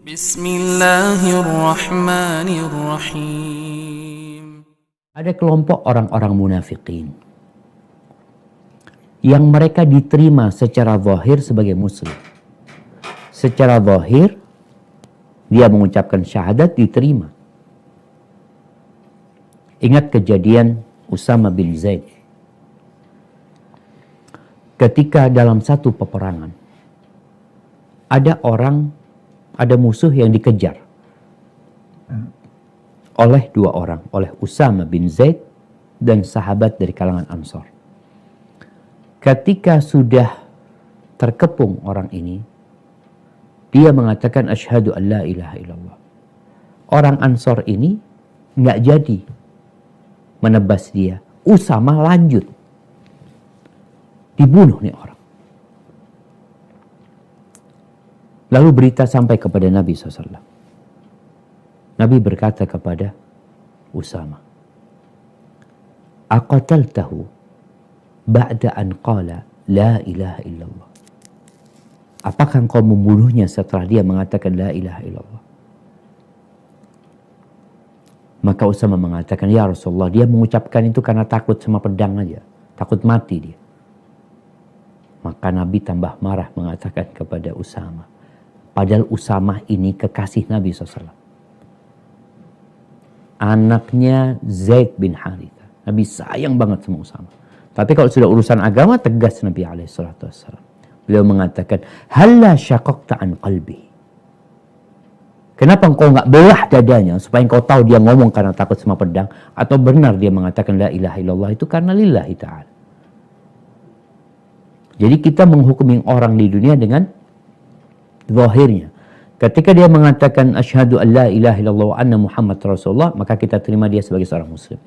Bismillahirrahmanirrahim. Ada kelompok orang-orang munafikin yang mereka diterima secara zahir sebagai muslim. Secara zahir dia mengucapkan syahadat, diterima. Ingat kejadian Usama bin Zaid. Ketika dalam satu peperangan ada musuh yang dikejar oleh dua orang, oleh Usama bin Zaid dan sahabat dari kalangan Ansar. Ketika sudah terkepung orang ini, dia mengatakan asyhadu an la ilaha illallah. Orang Ansar ini nggak jadi menebas dia. Usama lanjut. Dibunuh nih orang. Lalu berita sampai kepada Nabi SAW. Nabi berkata kepada Usama, aqataltahu ba'da an qala la ilaha illallah. Apakah engkau membunuhnya setelah dia mengatakan la ilaha illallah? Maka Usama mengatakan, ya Rasulullah, dia mengucapkan itu karena takut sama pedang aja. Takut mati dia. Maka Nabi tambah marah mengatakan kepada Usama, padahal Usama ini kekasih Nabi SAW. Anaknya Zaid bin Harithah. Nabi sayang banget sama Usama. Tapi kalau sudah urusan agama, tegas Nabi SAW. Beliau mengatakan, halla syaqaqta an qalbi. Kenapa engkau nggak belah dadanya supaya engkau tahu dia ngomong karena takut sama pedang, atau benar dia mengatakan la ilaha illallah itu karena lillahi ta'ala. Jadi kita menghukumi orang di dunia dengan zahirnya. Ketika dia mengatakan asyhadu an la ilaha illallah wa anna Muhammad Rasulullah, maka kita terima dia sebagai seorang muslim.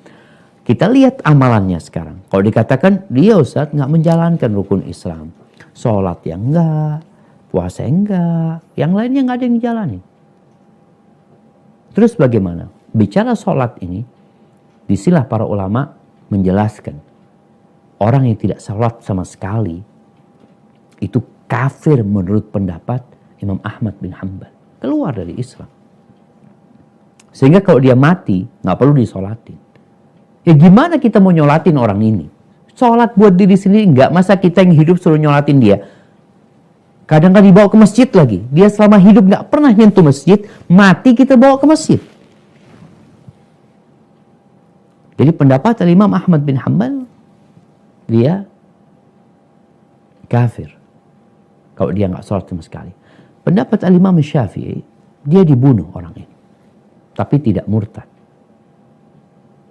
Kita lihat amalannya sekarang. Kalau dikatakan dia Ustaz nggak menjalankan rukun Islam, sholat yang enggak, puasa yang enggak, yang lainnya nggak ada yang dijalani. Terus bagaimana? Bicara sholat ini, disilah para ulama menjelaskan orang yang tidak sholat sama sekali itu kafir menurut pendapat Imam Ahmad bin Hanbal, keluar dari Islam. Sehingga kalau dia mati, nggak perlu disolatin. Ya gimana kita mau nyolatin orang ini? Sholat buat diri sendiri nggak, masa kita yang hidup suruh nyolatin dia? Kadang-kadang dibawa ke masjid lagi. Dia selama hidup nggak pernah nyentuh masjid, mati kita bawa ke masjid. Jadi pendapat Imam Ahmad bin Hanbal, dia kafir kalau dia nggak sholat sama sekali. Pendapat Al-Imam Syafi'i, dia dibunuh orang ini. Tapi tidak murtad.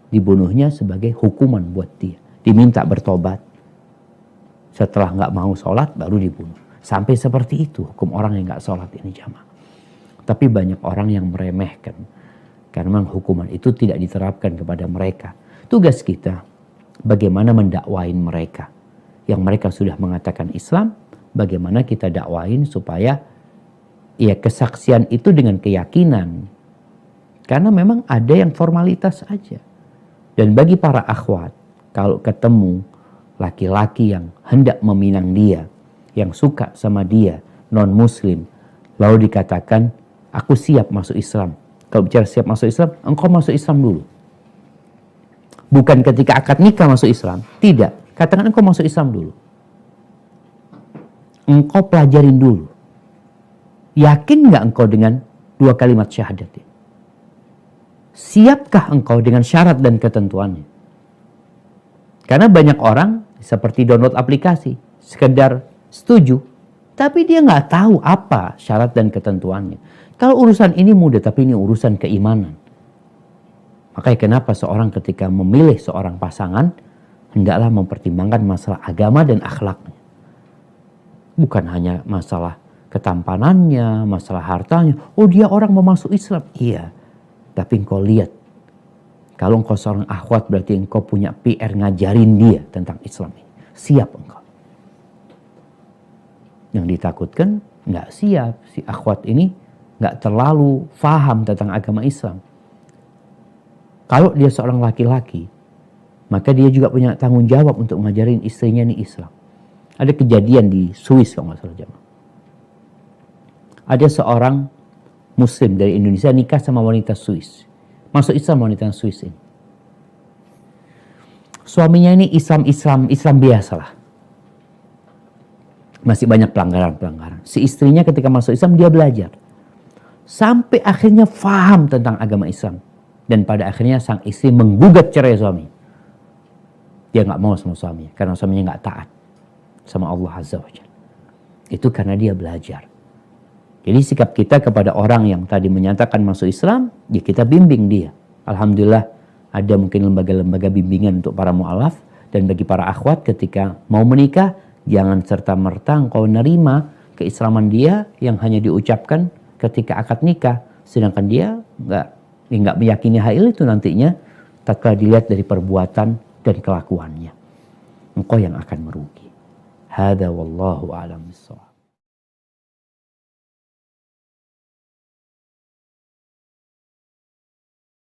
Dibunuhnya sebagai hukuman buat dia. Diminta bertobat. Setelah nggak mau sholat, baru dibunuh. Sampai seperti itu hukum orang yang nggak sholat ini jamaah. Tapi banyak orang yang meremehkan. Karena memang hukuman itu tidak diterapkan kepada mereka. Tugas kita, bagaimana mendakwain mereka. Yang mereka sudah mengatakan Islam, bagaimana kita dakwain supaya ya kesaksian itu dengan keyakinan. Karena memang ada yang formalitas aja. Dan bagi para akhwat, kalau ketemu laki-laki yang hendak meminang dia, yang suka sama dia, non-muslim, lalu dikatakan, aku siap masuk Islam. Kalau bicara siap masuk Islam, engkau masuk Islam dulu. Bukan ketika akad nikah masuk Islam. Tidak. Katakan engkau masuk Islam dulu. Engkau pelajarin dulu. Yakin nggak engkau dengan dua kalimat syahadat ini? Siapkah engkau dengan syarat dan ketentuannya? Karena banyak orang seperti download aplikasi, sekedar setuju, tapi dia nggak tahu apa syarat dan ketentuannya. Kalau urusan ini mudah, tapi ini urusan keimanan. Makanya kenapa seorang ketika memilih seorang pasangan, hendaklah mempertimbangkan masalah agama dan akhlaknya. Bukan hanya masalah ketampanannya, masalah hartanya. Oh dia orang mau masuk Islam. Iya. Tapi engkau lihat. Kalau engkau seorang akhwat berarti engkau punya PR ngajarin dia tentang Islam ini. Siap engkau. Yang ditakutkan nggak siap. Si akhwat ini nggak terlalu faham tentang agama Islam. Kalau dia seorang laki-laki, maka dia juga punya tanggung jawab untuk ngajarin istrinya ini Islam. Ada kejadian di Swiss kalau nggak salah jamaah. Ada seorang Muslim dari Indonesia nikah sama wanita Swiss. Masuk Islam wanita Swiss ini. Suaminya ini Islam biasa lah. Masih banyak pelanggaran. Si istrinya ketika masuk Islam dia belajar. Sampai akhirnya faham tentang agama Islam. Dan pada akhirnya sang istri menggugat cerai suami. Dia nggak mau sama suaminya. Karena suaminya nggak taat sama Allah Azza wa Jalla. Itu karena dia belajar. Jadi sikap kita kepada orang yang tadi menyatakan masuk Islam, ya kita bimbing dia. Alhamdulillah ada mungkin lembaga-lembaga bimbingan untuk para mu'alaf. Dan bagi para akhwat ketika mau menikah, jangan serta-merta engkau nerima keislaman dia yang hanya diucapkan ketika akad nikah. Sedangkan dia nggak meyakini hal itu nantinya tatkala dilihat dari perbuatan dan kelakuannya. Engkau yang akan merugi. Hada wallahu a'lam bishawab.